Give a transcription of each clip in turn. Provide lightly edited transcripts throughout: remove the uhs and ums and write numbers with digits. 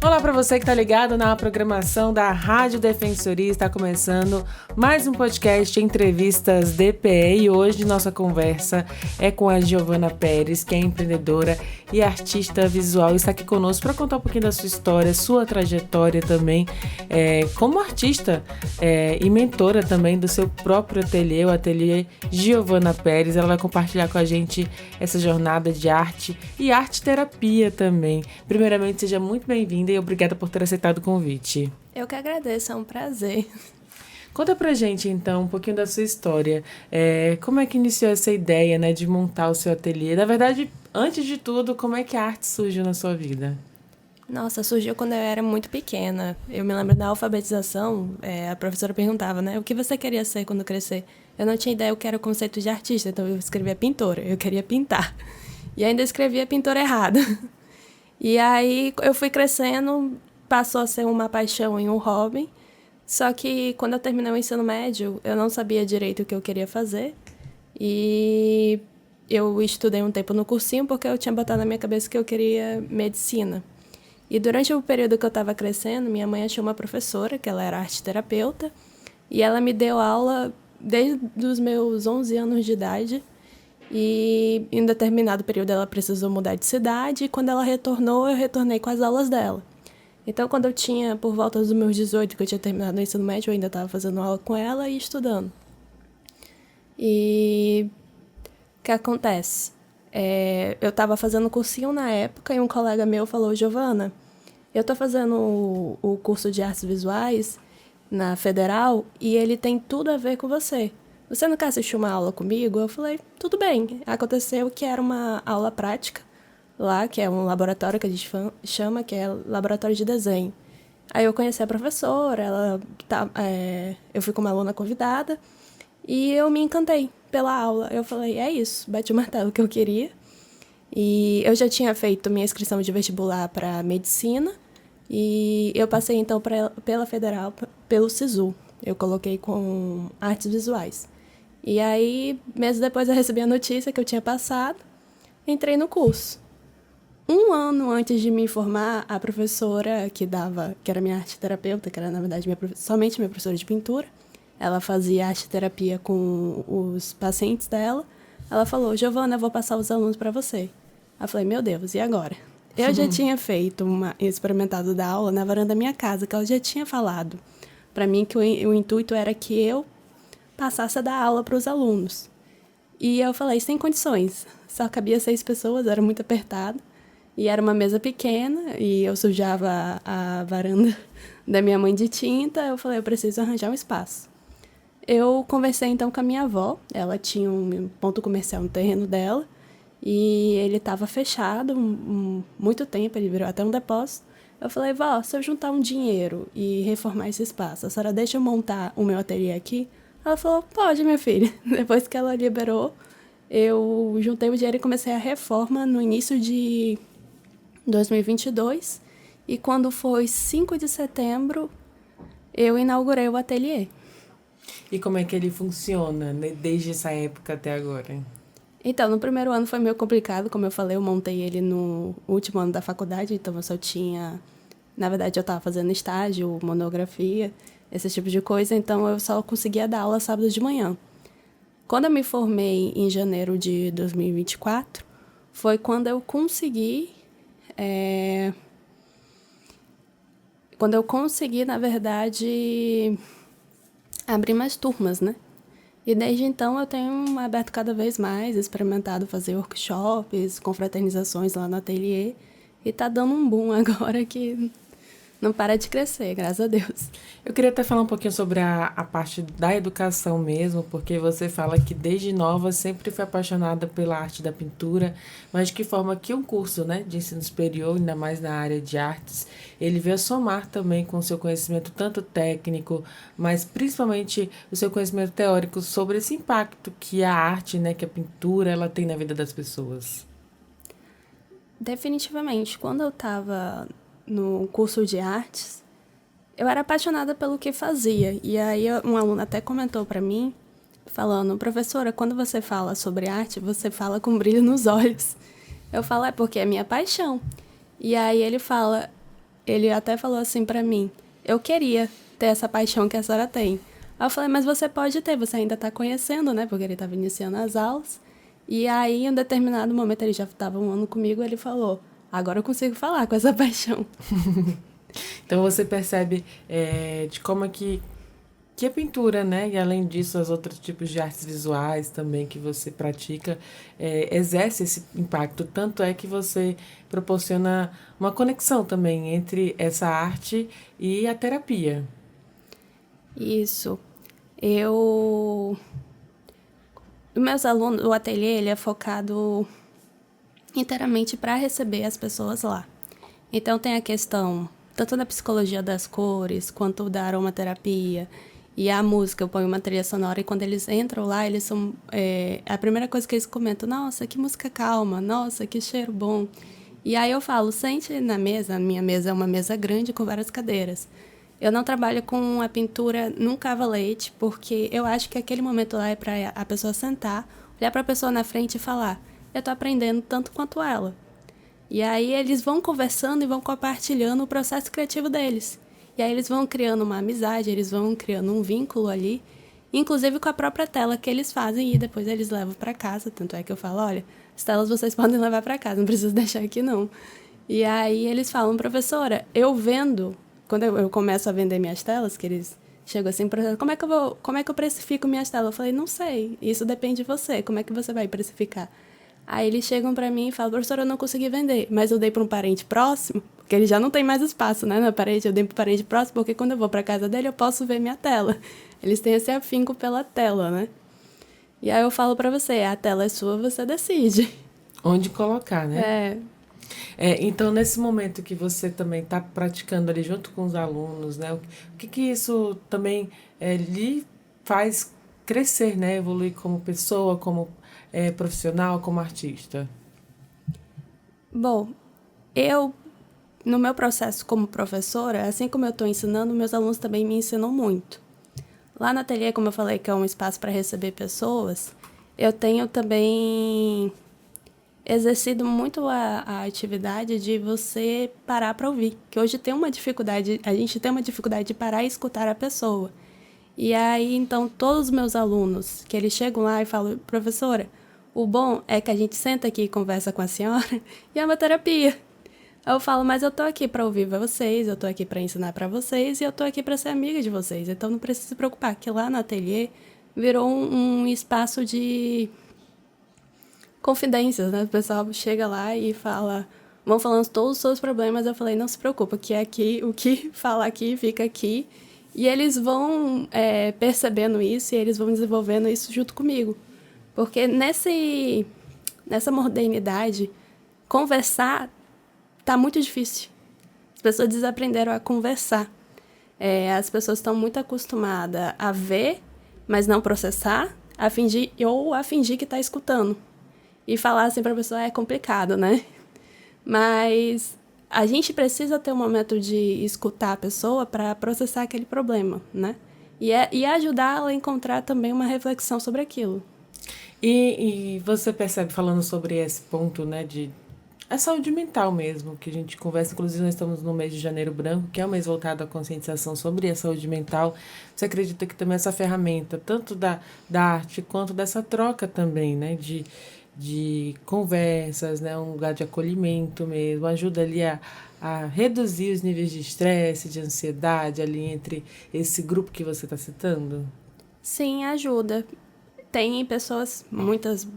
Olá para você que está ligado na programação da Rádio Defensoria. Está começando mais um podcast Entrevistas DPE e hoje nossa conversa é com a Giovana Pérez, que é empreendedora e artista visual. Está aqui conosco para contar um pouquinho da sua história, sua trajetória também como artista e mentora também do seu próprio ateliê, o ateliê Giovana Pérez. Ela vai compartilhar com a gente essa jornada de arte e arte-terapia também. Primeiramente, seja muito bem-vinda e obrigada por ter aceitado o convite. Eu que agradeço, é um prazer. Conta pra gente, então, um pouquinho da sua história. Como é que iniciou essa ideia, né, de montar o seu ateliê? Na verdade, antes de tudo, como é que a arte surgiu na sua vida? Nossa, surgiu quando eu era muito pequena. Eu me lembro da alfabetização, a professora perguntava, né, o que você queria ser quando crescer? Eu não tinha ideia o que era o conceito de artista, então eu escrevia pintora, eu queria pintar. E ainda escrevia pintora errada. E aí eu fui crescendo, passou a ser uma paixão e um hobby. Só que quando eu terminei o ensino médio, eu não sabia direito o que eu queria fazer. E eu estudei um tempo no cursinho porque eu tinha botado na minha cabeça que eu queria medicina. E durante o período que eu estava crescendo, minha mãe achou uma professora, que ela era arte-terapeuta, e ela me deu aula desde os meus 11 anos de idade. E em determinado período ela precisou mudar de cidade e quando ela retornou, eu retornei com as aulas dela. Então, quando eu tinha, por volta dos meus 18, que eu tinha terminado o ensino médio, eu ainda estava fazendo aula com ela e estudando. E o que acontece? Eu estava fazendo cursinho na época e um colega meu falou, Giovana, eu estou fazendo o curso de artes visuais na Federal e ele tem tudo a ver com você. Você não quer assistir uma aula comigo? Eu falei, tudo bem. Aconteceu que era uma aula prática lá, que é um laboratório que a gente chama, que é laboratório de desenho. Aí eu conheci a professora, eu fui como aluna convidada e eu me encantei pela aula. Eu falei, é isso, bati o martelo que eu queria. E eu já tinha feito minha inscrição de vestibular para medicina e eu passei então pela Federal, pelo SISU. Eu coloquei com artes visuais. E aí, meses depois eu recebi a notícia que eu tinha passado, entrei no curso. Um ano antes de me formar, a professora que era minha arte-terapeuta, que era na verdade somente minha professora de pintura, ela fazia arte-terapia com os pacientes dela, ela falou, Giovana, eu vou passar os alunos para você. Eu falei, meu Deus, e agora? Eu já tinha feito experimentado da aula na varanda da minha casa, que ela já tinha falado para mim que o intuito era que eu passasse a dar aula para os alunos. E eu falei, sem condições. Só cabia 6 pessoas, era muito apertado. E era uma mesa pequena, e eu sujava a varanda da minha mãe de tinta. Eu falei, eu preciso arranjar um espaço. Eu conversei então com a minha avó. Ela tinha um ponto comercial no terreno dela. E ele estava fechado muito tempo, ele virou até um depósito. Eu falei, vó, se eu juntar um dinheiro e reformar esse espaço, a senhora deixa eu montar o meu ateliê aqui? Ela falou, pode, minha filha. Depois que ela liberou, eu juntei o dinheiro e comecei a reforma no início de 2022. E quando foi 5 de setembro, eu inaugurei o ateliê. E como é que ele funciona, né, desde essa época até agora? Então, no primeiro ano foi meio complicado, como eu falei, eu montei ele no último ano da faculdade, então eu só tinha... Na verdade, eu estava fazendo estágio, monografia, esse tipo de coisa, então eu só conseguia dar aula sábado de manhã. Quando eu me formei em janeiro de 2024, foi quando eu consegui... na verdade, abrir mais turmas, né? E desde então eu tenho aberto cada vez mais, experimentado fazer workshops, confraternizações lá no ateliê. E tá dando um boom agora que não para de crescer, graças a Deus. Eu queria até falar um pouquinho sobre a parte da educação mesmo, porque você fala que desde nova sempre foi apaixonada pela arte da pintura, mas de que forma que um curso, né, de ensino superior, ainda mais na área de artes, ele veio somar também com o seu conhecimento tanto técnico, mas principalmente o seu conhecimento teórico sobre esse impacto que a arte, né, que a pintura, ela tem na vida das pessoas. Definitivamente, quando eu estava no curso de artes, eu era apaixonada pelo que fazia. E aí um aluno até comentou para mim, falando, professora, quando você fala sobre arte, você fala com brilho nos olhos. Eu falo, é porque é minha paixão. E aí ele fala, ele até falou assim pra mim, eu queria ter essa paixão que a senhora tem. Aí eu falei, mas você pode ter, você ainda tá conhecendo, né? Porque ele estava iniciando as aulas. E aí, em um determinado momento, ele já estava um ano comigo, ele falou, agora eu consigo falar com essa paixão. Então você percebe de como é que a pintura, né? E além disso, os outros tipos de artes visuais também que você pratica, exerce esse impacto. Tanto é que você proporciona uma conexão também entre essa arte e a terapia. Isso. Os meus alunos, o ateliê, ele é focado inteiramente para receber as pessoas lá. Então tem a questão tanto da psicologia das cores, quanto da aromaterapia. E a música, eu ponho uma trilha sonora e quando eles entram lá, eles são... a primeira coisa que eles comentam, nossa, que música calma, nossa, que cheiro bom. E aí eu falo, sente na mesa, a minha mesa é uma mesa grande com várias cadeiras. Eu não trabalho com a pintura num cavalete, porque eu acho que aquele momento lá é para a pessoa sentar, olhar para a pessoa na frente e falar, eu tô aprendendo tanto quanto ela. E aí eles vão conversando e vão compartilhando o processo criativo deles. E aí eles vão criando uma amizade, eles vão criando um vínculo ali, inclusive com a própria tela que eles fazem e depois eles levam para casa. Tanto é que eu falo, olha, as telas vocês podem levar para casa, não precisa deixar aqui não. E aí eles falam, professora, eu vendo, quando eu começo a vender minhas telas, que eles chegam assim, como é que eu precifico minhas telas? Eu falei, não sei, isso depende de você, como é que você vai precificar? Aí eles chegam pra mim e falam, professora, eu não consegui vender, mas eu dei pra um parente próximo, porque ele já não tem mais espaço, né, na parede, eu dei pro parente próximo, porque quando eu vou pra casa dele eu posso ver minha tela. Eles têm esse afinco pela tela, né? E aí eu falo pra você, a tela é sua, você decide. Onde colocar, né? É, Então, nesse momento que você também está praticando ali junto com os alunos, né? O que isso também lhe faz crescer, né? Evoluir como pessoa, como profissional, como artista? bom, no meu processo como professora, assim como eu estou ensinando, meus alunos também me ensinam muito. Lá no ateliê, como eu falei, que é um espaço para receber pessoas, eu tenho também exercido muito a atividade de você parar para ouvir, que hoje tem uma dificuldade, a gente tem uma dificuldade de parar e escutar a pessoa. E aí, então, todos os meus alunos, que eles chegam lá e falam, professora, o bom é que a gente senta aqui e conversa com a senhora e é uma terapia. Eu falo, mas eu tô aqui para ouvir vocês, eu tô aqui para ensinar para vocês e eu tô aqui para ser amiga de vocês. Então não precisa se preocupar, que lá no ateliê virou um espaço de confidências, né? O pessoal chega lá e fala, vão falando todos os seus problemas. Eu falei, não se preocupa, que é aqui, o que fala aqui, fica aqui. E eles vão percebendo isso e eles vão desenvolvendo isso junto comigo. Porque nessa modernidade, conversar tá muito difícil. As pessoas desaprenderam a conversar. As pessoas estão muito acostumadas a ver, mas não processar, a fingir que está escutando. E falar assim para a pessoa é complicado, né? Mas a gente precisa ter um momento de escutar a pessoa para processar aquele problema, né? E ajudar ela a encontrar também uma reflexão sobre aquilo. E você percebe, falando sobre esse ponto, né, de a saúde mental mesmo, que a gente conversa, inclusive nós estamos no mês de Janeiro Branco, que é um mês voltado à conscientização sobre a saúde mental. Você acredita que também essa ferramenta, tanto da arte quanto dessa troca também, né, de conversas, né, um lugar de acolhimento mesmo, ajuda ali a reduzir os níveis de estresse, de ansiedade ali entre esse grupo que você está citando? Sim, ajuda. Tem pessoas, muitas,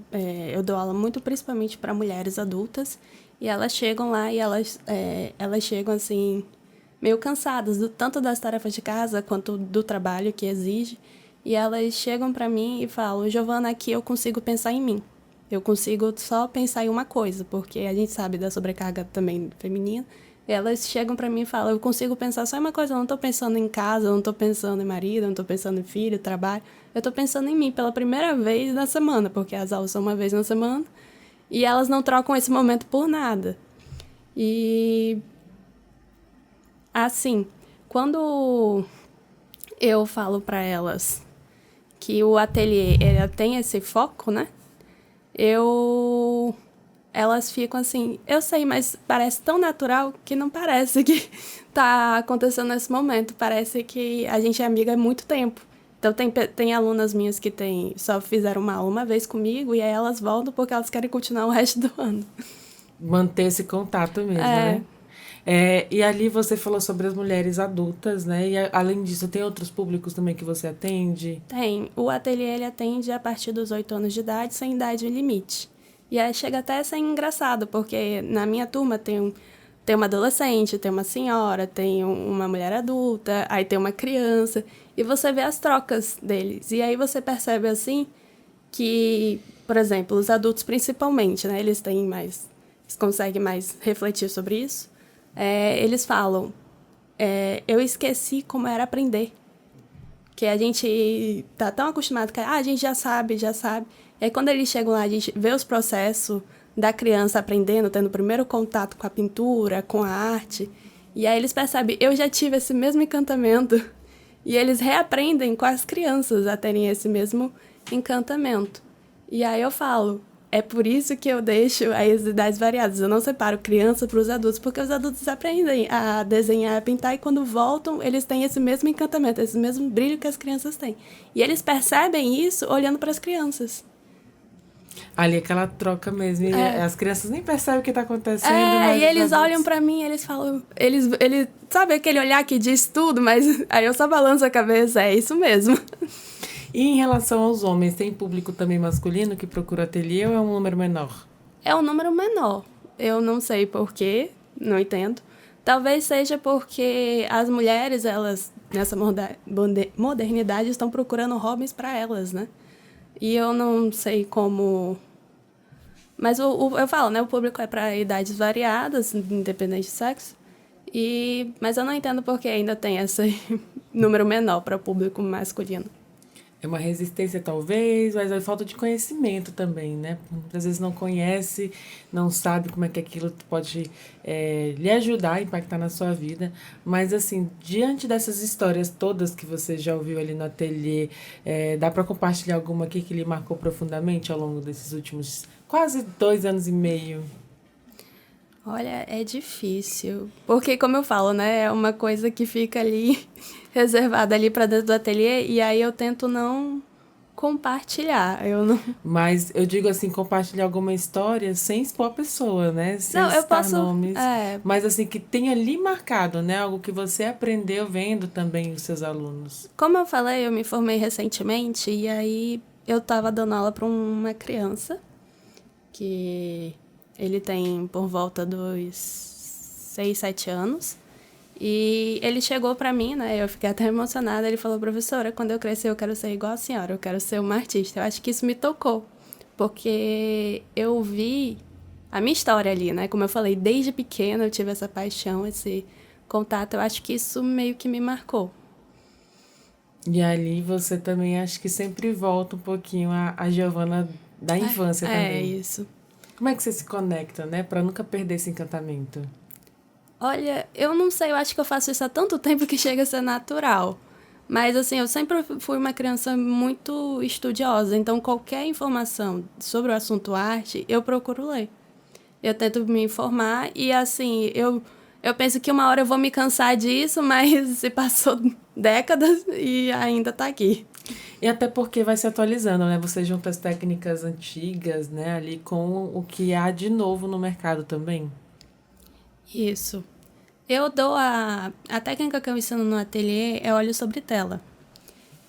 eu dou aula muito principalmente para mulheres adultas, e elas chegam lá e elas chegam assim, meio cansadas, tanto das tarefas de casa quanto do trabalho que exige, e elas chegam para mim e falam, Giovana, aqui eu consigo pensar em mim. Eu consigo só pensar em uma coisa, porque a gente sabe da sobrecarga também feminina. E elas chegam para mim e falam, eu consigo pensar só em uma coisa, eu não estou pensando em casa, eu não estou pensando em marido, eu não estou pensando em filho, trabalho. Eu estou pensando em mim pela primeira vez na semana, porque as aulas são uma vez na semana. E elas não trocam esse momento por nada. E, assim, quando eu falo para elas que o ateliê tem esse foco, né? Eu elas ficam assim, eu sei, mas parece tão natural que não parece que tá acontecendo nesse momento. Parece que a gente é amiga há muito tempo. Então, tem alunas minhas que só fizeram uma aula uma vez comigo e aí elas voltam porque elas querem continuar o resto do ano. Manter esse contato mesmo, né? E ali você falou sobre as mulheres adultas, né? E além disso, tem outros públicos também que você atende? Tem. O ateliê, ele atende a partir dos 8 anos de idade, sem idade limite. E aí chega até a ser engraçado, porque na minha turma tem uma adolescente, tem uma senhora, tem uma mulher adulta, aí tem uma criança, e você vê as trocas deles. E aí você percebe, assim, que, por exemplo, os adultos principalmente, né, eles conseguem mais refletir sobre isso. Eles falam, eu esqueci como era aprender. Que a gente tá tão acostumado que a gente já sabe. E aí, quando eles chegam lá, a gente vê os processos da criança aprendendo, tendo o primeiro contato com a pintura, com a arte. E aí eles percebem, eu já tive esse mesmo encantamento. E eles reaprendem com as crianças a terem esse mesmo encantamento. E aí eu falo, é por isso que eu deixo as idades variadas. Eu não separo criança para os adultos, porque os adultos aprendem a desenhar, a pintar, e quando voltam, eles têm esse mesmo encantamento, esse mesmo brilho que as crianças têm. E eles percebem isso olhando para as crianças. Ali aquela troca mesmo. E as crianças nem percebem o que está acontecendo. E eles olham para mim, eles falam... Eles, sabe aquele olhar que diz tudo, mas aí eu só balanço a cabeça, é isso mesmo. E em relação aos homens, tem público também masculino que procura ateliê ou é um número menor? É um número menor. Eu não sei porquê, não entendo. Talvez seja porque as mulheres, elas, nessa modernidade, estão procurando hobbies para elas, né? E eu não sei como... Mas eu falo, né? O público é para idades variadas, independente de sexo. Mas eu não entendo porque ainda tem esse número menor para o público masculino. É uma resistência, talvez, mas é falta de conhecimento também, né? Às vezes não conhece, não sabe como é que aquilo pode lhe ajudar a impactar na sua vida. Mas, assim, diante dessas histórias todas que você já ouviu ali no ateliê, dá para compartilhar alguma aqui que lhe marcou profundamente ao longo desses últimos quase 2 anos e meio? Olha, é difícil. Porque, como eu falo, né? É uma coisa que fica ali, reservada ali para dentro do ateliê, e aí eu tento não compartilhar. Mas eu digo assim, compartilhar alguma história sem expor a pessoa, né? Sem não, eu citar posso, nomes. Mas assim, que tenha ali marcado, né? Algo que você aprendeu vendo também os seus alunos. Como eu falei, eu me formei recentemente, e aí eu tava dando aula para uma criança que... Ele tem por volta dos 6, 7 anos. E ele chegou pra mim, né? Eu fiquei até emocionada. Ele falou, professora, quando eu crescer eu quero ser igual a senhora. Eu quero ser uma artista. Eu acho que isso me tocou. Porque eu vi a minha história ali, né? Como eu falei, desde pequena eu tive essa paixão, esse contato. Eu acho que isso meio que me marcou. E ali você também acho que sempre volta um pouquinho a Giovana da infância também. É isso. Como é que você se conecta, né? Pra nunca perder esse encantamento. Olha, eu não sei, eu acho que eu faço isso há tanto tempo que chega a ser natural. Mas, assim, eu sempre fui uma criança muito estudiosa, então qualquer informação sobre o assunto arte, eu procuro ler. Eu tento me informar e, assim, eu penso que uma hora eu vou me cansar disso, mas se passou décadas e ainda tá aqui. E até porque vai se atualizando, né? Você junta as técnicas antigas, né, ali com o que há de novo no mercado também. Isso. Eu dou a técnica que eu ensino no ateliê é óleo sobre tela.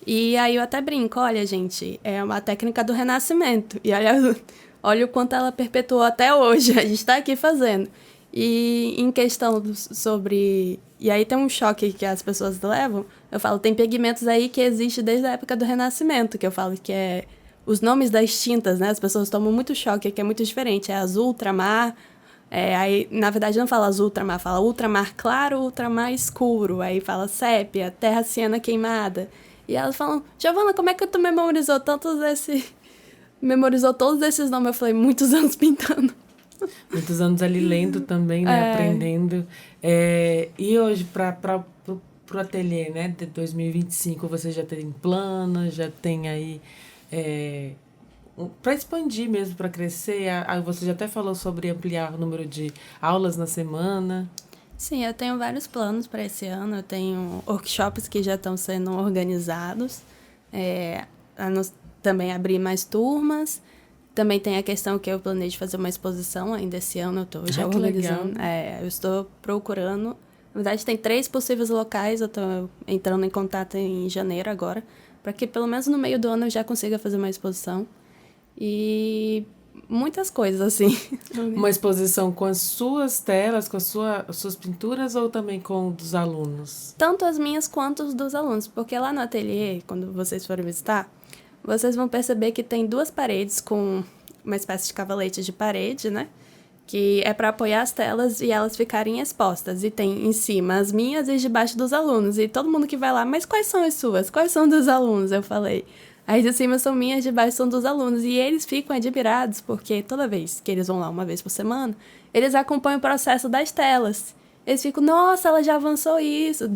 E aí eu até brinco, olha, gente, é uma técnica do Renascimento. E olha o quanto ela perpetuou até hoje, a gente tá aqui fazendo. E em questão sobre... E aí tem um choque que as pessoas levam, eu falo, tem pigmentos aí que existem desde a época do Renascimento, que eu falo que é os nomes das tintas, né? As pessoas tomam muito choque, que é muito diferente, é azul, ultramar... aí, na verdade, não fala azul ultramar, fala ultramar claro, ultramar escuro. Aí fala sépia, terra siena queimada. E elas falam, Giovana, como é que tu memorizou todos esses nomes? Eu falei, muitos anos pintando. Muitos anos ali lendo também, né? Aprendendo. E hoje, pro ateliê, né? De 2025, você já tem plano, já tem aí para expandir mesmo, para crescer? Você já até falou sobre ampliar o número de aulas na semana. Sim, eu tenho vários planos para esse ano. Eu tenho workshops que já estão sendo organizados. Também abrir mais turmas. Também tem a questão que eu planejo fazer uma exposição ainda esse ano. Eu estou já organizando. Eu estou procurando. Na verdade, tem 3 possíveis locais. Eu estou entrando em contato em janeiro agora, para que pelo menos no meio do ano eu já consiga fazer uma exposição. E muitas coisas, assim. Uma exposição com as suas telas, com as suas pinturas ou também com dos alunos? Tanto as minhas quanto os dos alunos. Porque lá no ateliê, quando vocês forem visitar, vocês vão perceber que tem 2 paredes com uma espécie de cavalete de parede, né? Que é para apoiar as telas e elas ficarem expostas. E tem em cima as minhas e debaixo dos alunos. E todo mundo que vai lá, mas quais são as suas? Quais são dos alunos? Eu falei. As de cima são minhas, de baixo são dos alunos. E eles ficam admirados, porque toda vez que eles vão lá uma vez por semana, eles acompanham o processo das telas. Eles ficam, nossa, ela já avançou isso,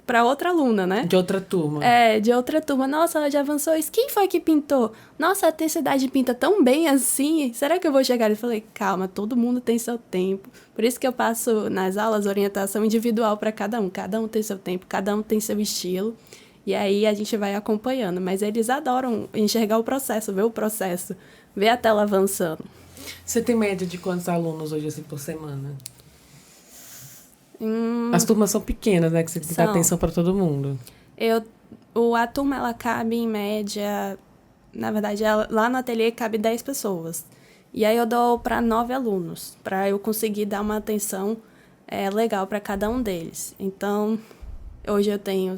para outra aluna, né? De outra turma. De outra turma. Nossa, ela já avançou isso. Quem foi que pintou? Nossa, a intensidade pinta tão bem assim. Será que eu vou chegar? Eu falei, calma, todo mundo tem seu tempo. Por isso que eu passo nas aulas orientação individual para cada um. Cada um tem seu tempo, cada um tem seu estilo. E aí a gente vai acompanhando. Mas eles adoram enxergar o processo, ver o processo, ver a tela avançando. Você tem média de quantos alunos hoje, assim, por semana? As turmas são pequenas, né? Que você tem que dar atenção para todo mundo. A turma, ela cabe em média... Na verdade, lá no ateliê cabe 10 pessoas. E aí eu dou para 9 alunos, para eu conseguir dar uma atenção legal para cada um deles. Então, hoje eu tenho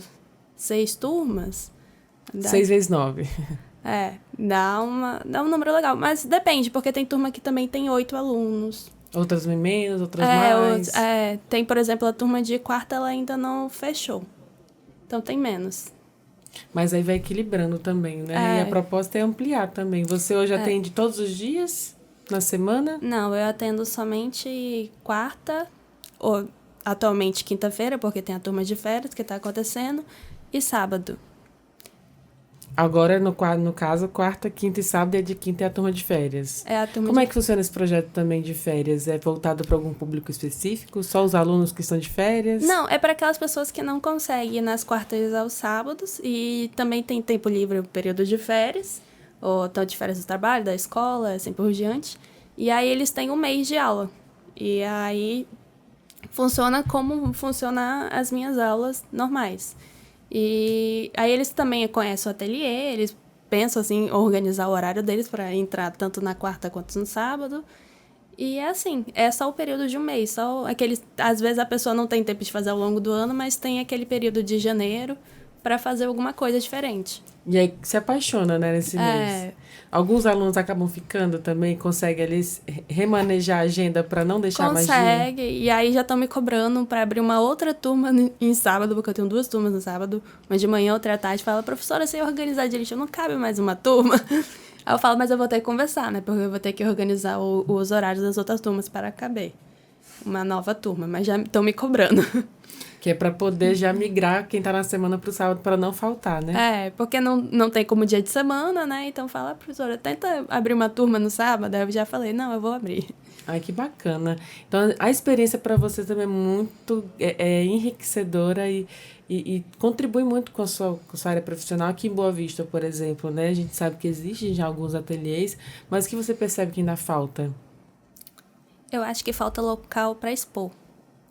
6 turmas. 6 vezes 9. Dá um número legal. Mas depende, porque tem turma que também tem 8 alunos. Outras menos, outras mais. Tem, por exemplo, a turma de quarta, ela ainda não fechou. Então tem menos. Mas aí vai equilibrando também, né? E a proposta é ampliar também. Você hoje atende todos os dias na semana? Não, eu atendo somente quarta, ou atualmente quinta-feira, porque tem a turma de férias que está acontecendo, e sábado. Agora, no caso, quarta, quinta e sábado, e de quinta é a turma de férias. Como é que funciona esse projeto também de férias? É voltado para algum público específico? Só os alunos que estão de férias? Não, é para aquelas pessoas que não conseguem ir nas quartas aos sábados e também tem tempo livre no período de férias, ou estão de férias do trabalho, da escola, assim por diante. E aí eles têm um mês de aula. E aí funciona como funcionam as minhas aulas normais. E aí eles também conhecem o ateliê, eles pensam assim, organizar o horário deles para entrar tanto na quarta quanto no sábado. E é assim, é só o período de um mês, só aqueles, às vezes a pessoa não tem tempo de fazer ao longo do ano, mas tem aquele período de janeiro para fazer alguma coisa diferente. E aí se apaixona, né, nesse mês. Alguns alunos acabam ficando também, conseguem ali remanejar a agenda para não deixar mais de ir. Consegue, e aí já estão me cobrando para abrir uma outra turma em sábado, porque eu tenho 2 turmas no sábado, uma de manhã, outra à tarde. Fala, professora, se eu organizar direitinho, não cabe mais uma turma. Aí eu falo, mas eu vou ter que conversar, né, porque eu vou ter que organizar os horários das outras turmas para caber uma nova turma, mas já estão me cobrando. Que é para poder já migrar quem tá na semana pro sábado para não faltar, né? Porque não tem como dia de semana, né? Então fala, professora, tenta abrir uma turma no sábado. Aí eu já falei, não, eu vou abrir. Ai, que bacana. Então, a experiência para você também é muito enriquecedora e contribui muito com a sua área profissional. Aqui em Boa Vista, por exemplo, né? A gente sabe que existem já alguns ateliês, mas o que você percebe que ainda falta? Eu acho que falta local para expor.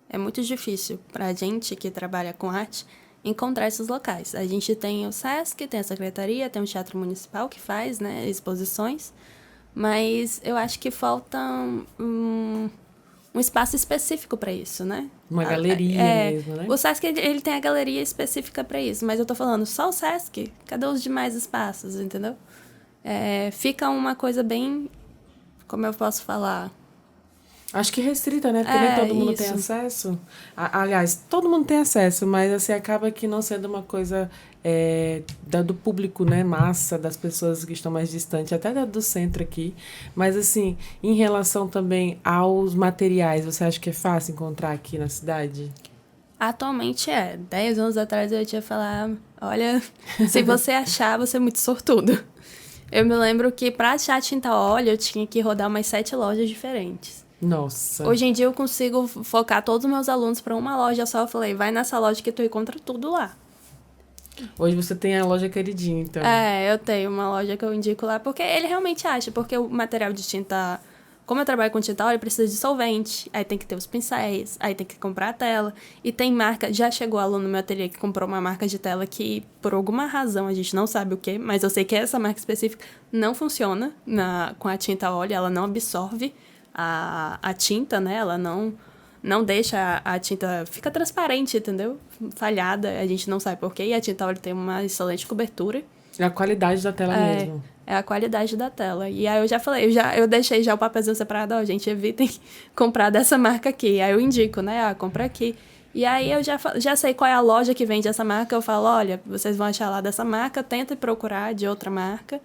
É muito difícil para a gente que trabalha com arte encontrar esses locais. A gente tem o SESC, tem a Secretaria, tem o Teatro Municipal que faz, né, exposições, mas eu acho que falta um espaço específico para isso, né? Uma galeria mesmo, né? O SESC ele tem a galeria específica para isso, mas eu tô falando só o SESC, cadê os demais espaços, entendeu? Fica uma coisa bem, como eu posso falar... Acho que restrita, né? Porque nem todo mundo tem acesso. Aliás, todo mundo tem acesso, mas assim, acaba que não sendo uma coisa do público, né? Massa, das pessoas que estão mais distantes, até do centro aqui. Mas assim, em relação também aos materiais, você acha que é fácil encontrar aqui na cidade? Atualmente 10 anos atrás eu ia te falar, olha, se você achar, você é muito sortudo. Eu me lembro que pra achar tinta a óleo, eu tinha que rodar umas 7 lojas diferentes. Nossa. Hoje em dia eu consigo focar todos os meus alunos pra uma loja só. Eu falei, vai nessa loja que tu encontra tudo lá. Hoje você tem a loja queridinha, então. Eu tenho uma loja que eu indico lá, porque ele realmente acha, porque o material de tinta, como eu trabalho com tinta óleo, precisa de solvente, aí tem que ter os pincéis, aí tem que comprar a tela, e tem marca, já chegou aluno no meu ateliê que comprou uma marca de tela que, por alguma razão, a gente não sabe o que, mas eu sei que essa marca específica não funciona com a tinta óleo, ela não absorve a tinta, né, ela não deixa a tinta... Fica transparente, entendeu? Falhada, a gente não sabe porquê. E a tinta óleo tem uma excelente cobertura. É a qualidade da tela mesmo. É a qualidade da tela. E aí eu já falei, eu deixei já o papelzinho separado. Ó, gente, evitem comprar dessa marca aqui. Aí eu indico, né? Compra aqui. E aí eu já sei qual é a loja que vende essa marca. Eu falo, olha, vocês vão achar lá dessa marca. Tentem procurar de outra marca.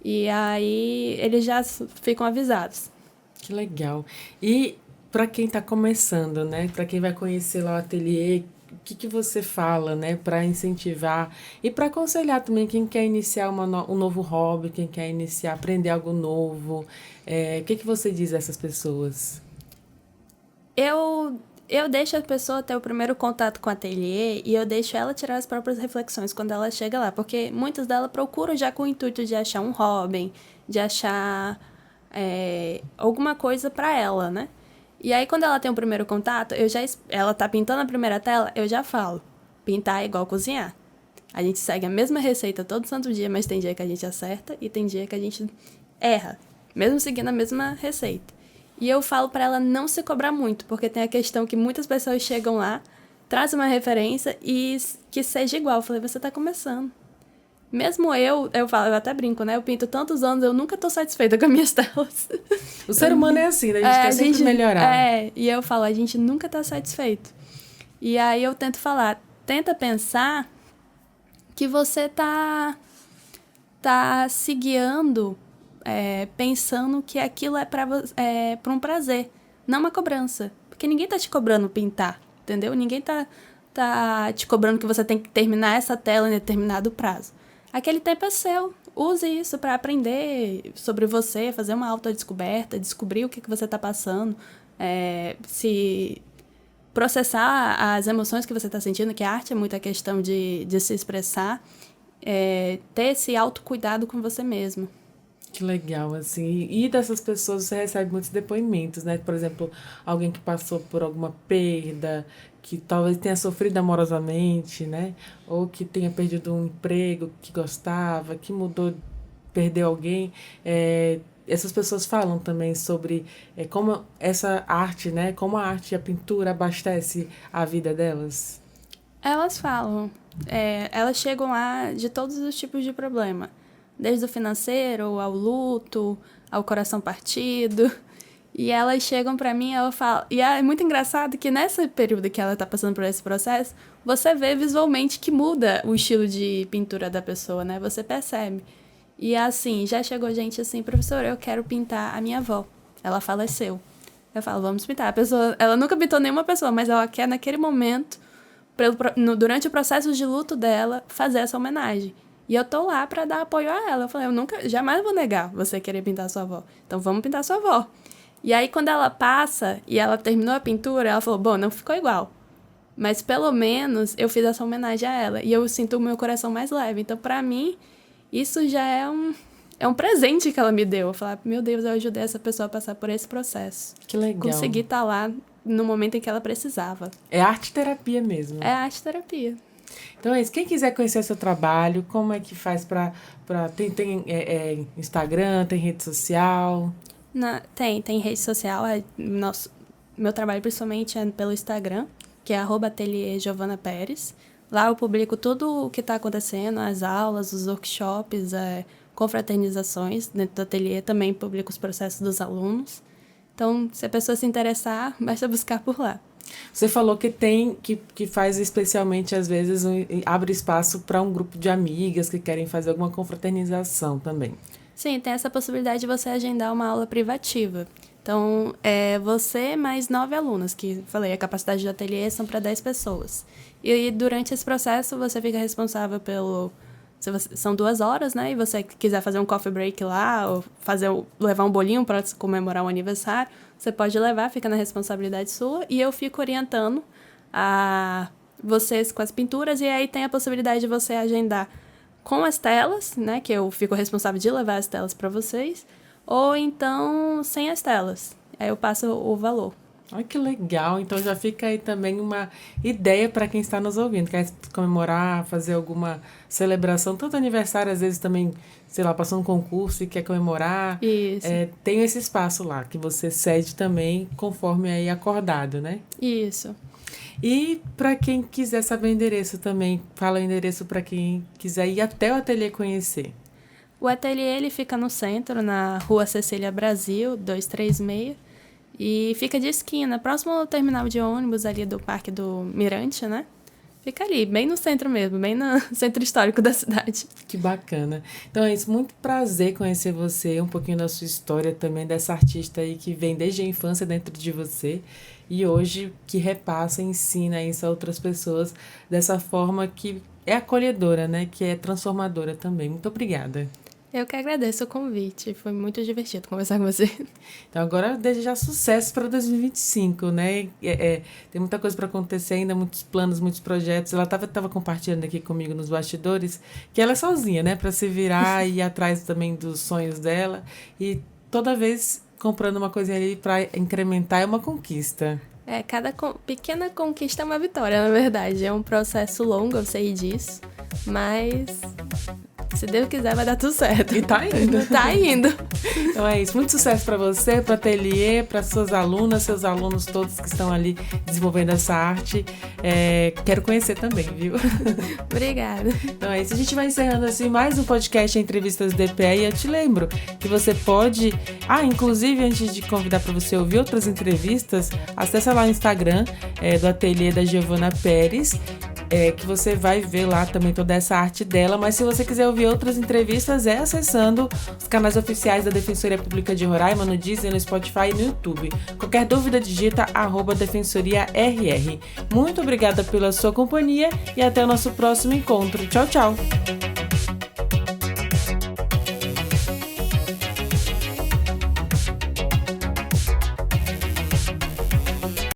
E aí eles já ficam avisados. Que legal. E... para quem está começando, né? Para quem vai conhecer lá o ateliê, o que você fala, né? Para incentivar e para aconselhar também quem quer iniciar um novo hobby, quem quer aprender algo novo. O que você diz a essas pessoas? Eu deixo a pessoa ter o primeiro contato com o ateliê e eu deixo ela tirar as próprias reflexões quando ela chega lá, porque muitas delas procuram já com o intuito de achar um hobby, de achar alguma coisa para ela, né? E aí, quando ela tem o primeiro contato, ela tá pintando a primeira tela, eu já falo. Pintar é igual cozinhar. A gente segue a mesma receita todo santo dia, mas tem dia que a gente acerta e tem dia que a gente erra, mesmo seguindo a mesma receita. E eu falo pra ela não se cobrar muito, porque tem a questão que muitas pessoas chegam lá, trazem uma referência e que seja igual. Eu falei, você tá começando. Mesmo eu falo, eu até brinco, né? Eu pinto tantos anos, eu nunca tô satisfeita com as minhas telas. O ser humano é assim, né? A gente quer sempre melhorar. E eu falo, a gente nunca tá satisfeito. E aí eu tento falar, tenta pensar que você tá se guiando, pensando que aquilo é pra um prazer, não uma cobrança. Porque ninguém tá te cobrando pintar, entendeu? Ninguém tá te cobrando que você tem que terminar essa tela em determinado prazo. Aquele tempo é seu. Use isso para aprender sobre você, fazer uma autodescoberta, descobrir o que você está passando, se processar as emoções que você está sentindo, que a arte é muita questão de se expressar, ter esse autocuidado com você mesmo. Que legal, assim. E dessas pessoas você recebe muitos depoimentos, né? Por exemplo, alguém que passou por alguma perda, que talvez tenha sofrido amorosamente, né? Ou que tenha perdido um emprego que gostava, que perdeu alguém. Essas pessoas falam também sobre como essa arte, né? Como a arte e a pintura abastece a vida delas. Elas falam. Elas chegam lá de todos os tipos de problema. Desde o financeiro, ao luto, ao coração partido. E elas chegam pra mim e ela fala... E é muito engraçado que nesse período que ela tá passando por esse processo, você vê visualmente que muda o estilo de pintura da pessoa, né? Você percebe. E assim, já chegou gente assim, professora, eu quero pintar a minha avó. Ela faleceu. Eu falo, vamos pintar. A pessoa, ela nunca pintou nenhuma pessoa, mas ela quer naquele momento, durante o processo de luto dela, fazer essa homenagem. E eu tô lá pra dar apoio a ela. Eu falei, jamais vou negar você querer pintar a sua avó. Então vamos pintar a sua avó. E aí, quando ela passa e ela terminou a pintura, ela falou, bom, não ficou igual. Mas pelo menos eu fiz essa homenagem a ela. E eu sinto o meu coração mais leve. Então, pra mim, isso já é um presente que ela me deu. Eu falei, meu Deus, eu ajudei essa pessoa a passar por esse processo. Que legal. Consegui estar lá no momento em que ela precisava. É arte-terapia mesmo. É arte-terapia. Então é isso. Quem quiser conhecer seu trabalho, como é que faz para tem Instagram, tem rede social? Tem rede social. Meu trabalho principalmente é pelo Instagram, que é @ateliê Giovana Pérez. Lá eu publico tudo o que está acontecendo, as aulas, os workshops, confraternizações dentro do ateliê. Também publico os processos dos alunos. Então, se a pessoa se interessar, basta buscar por lá. Você falou que faz especialmente, às vezes, abre espaço para um grupo de amigas que querem fazer alguma confraternização também. Sim, tem essa possibilidade de você agendar uma aula privativa. Então, você mais 9 alunos, que falei, a capacidade do ateliê são para 10 pessoas. E durante esse processo, você fica responsável São 2 horas, né? E você quiser fazer um coffee break lá, ou levar um bolinho para comemorar o aniversário, você pode levar, fica na responsabilidade sua. E eu fico orientando a vocês com as pinturas. E aí tem a possibilidade de você agendar com as telas, né? Que eu fico responsável de levar as telas para vocês. Ou então sem as telas. Aí eu passo o valor. Olha que legal, então já fica aí também uma ideia para quem está nos ouvindo, quer comemorar, fazer alguma celebração, tanto aniversário, às vezes também, sei lá, passou um concurso e quer comemorar. Isso. Tem esse espaço lá, que você cede também conforme aí acordado, né? Isso. E para quem quiser saber o endereço também, fala o endereço para quem quiser ir até o ateliê conhecer. O ateliê ele fica no centro, na Rua Cecília Brasil, 236. E fica de esquina, próximo ao terminal de ônibus ali do Parque do Mirante, né? Fica ali, bem no centro mesmo, bem no centro histórico da cidade. Que bacana. Então é isso, muito prazer conhecer você, um pouquinho da sua história também, dessa artista aí que vem desde a infância dentro de você e hoje que repassa e ensina isso a outras pessoas dessa forma que é acolhedora, né? Que é transformadora também. Muito obrigada. Eu que agradeço o convite, foi muito divertido conversar com você. Então agora desejar sucesso para 2025, né? Tem muita coisa para acontecer ainda, muitos planos, muitos projetos. Ela estava compartilhando aqui comigo nos bastidores que ela é sozinha, né? Para se virar e ir atrás também dos sonhos dela. E toda vez comprando uma coisinha ali para incrementar é uma conquista. Cada pequena conquista é uma vitória, na verdade. É um processo longo, eu sei disso, mas se Deus quiser vai dar tudo certo. E tá indo. Tá indo. Então é isso. Muito sucesso para você, para o ateliê, para suas alunas, seus alunos todos que estão ali desenvolvendo essa arte. Quero conhecer também, viu? Obrigada. Então é isso. A gente vai encerrando assim mais um podcast Entrevistas DPE e eu te lembro que você pode... inclusive antes de convidar para você ouvir outras entrevistas, acessa lá o Instagram do ateliê da Giovana Pérez, que você vai ver lá também toda essa arte dela, mas se você quiser ouvir outras entrevistas acessando os canais oficiais da Defensoria Pública de Roraima, no Deezer, no Spotify e no YouTube. Qualquer dúvida digita @defensoriarr. Muito obrigada pela sua companhia e até o nosso próximo encontro. Tchau, tchau!